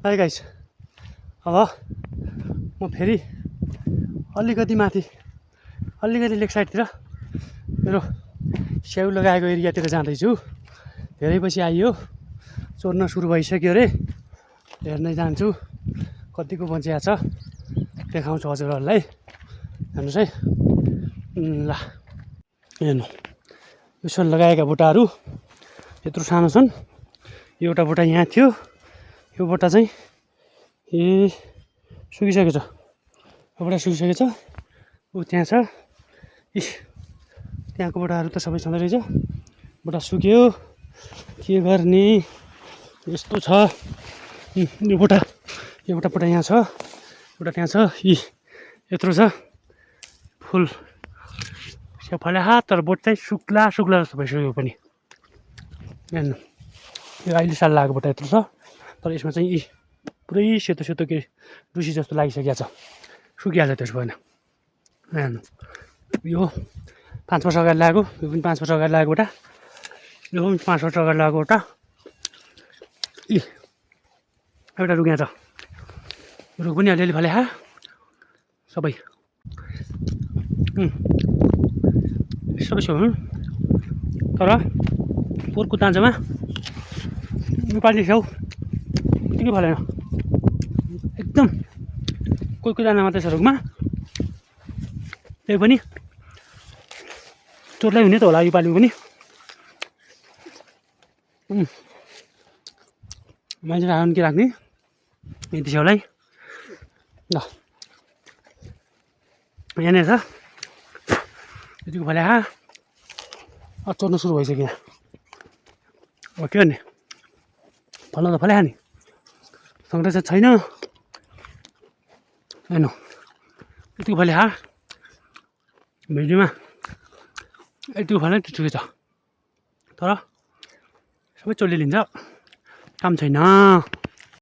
है गाइस। अब म फेरि अलिकति माथि अलिकति लेक साइडतिर मेरो स्याउ लगाएको एरियातिर जाँदैछु। धेरै पछि आइयो, चोर्न सुरु भइसक्यो अरे। हेर्नै जान्छु कतिको बचिया छ, देखाउँछु हजुरहरूलाई। हेर्नुहोस् है, ल हेर्नु, यसो लगाएका बुट्टाहरू यत्रो सानो छन्। एउटा बुट्टा यहाँ थियो, यो बुट्टा चाहिँ सुकिसकेको छ। यो बुट्टा सुकिसकेको छ, ऊ त्यहाँ छ। त्यहाँको बुट्टाहरू त सबै छँदै रहेछ। बुट्टा सुक्यो, के गर्ने यस्तो छ। यो बुट्टा बुट्टा यहाँ छ, बुट्टा त्यहाँ छ। यत्रो छ फुल स्याउ फल्या, तर बोट चाहिँ सुक्ला जस्तो भइसक्यो पनि। हेर्नु, यो अहिले साल लागेको बुट्टा यत्रो छ, तर यसमा चाहिँ पुरै सेतो के रुसी जस्तो लागिसकेको छ। सुकिहाल्छ त्यसो भएन। हेर्नु, यो 5 वर्ष अगाडि लागेको, यो पनि 5 वर्ष अगाडि लागेको बुट्टा, यो पनि 5 वर्ष अगाडि लागेको बुट्टा। एउटा रुख यहाँ छ, रुख पनि अलिअलि फल्या सबै सबै छ। तर पोहोरको दाँजोमा नेपाली स्याउ यतिकै फलेन एकदम। कोही दाना मात्रै छ रुखमा, त्यही पनि चोर्लै हुने त होला योपालि पनि। मान्छेले आउनु के राख्ने यति स्याउलाई। ल यहाँनिर छ, यतिको फल्या चोर्नु सुरु भइसक्यो यहाँ। अब के गर्ने, फल्न त फल्या नि, संरक्षण छैन। हेर्नु, यतिको फल्या भिडियोमा यतिको फल्यो ठिकै छ, तर सबै चोरले लिन्छ, काम छैन।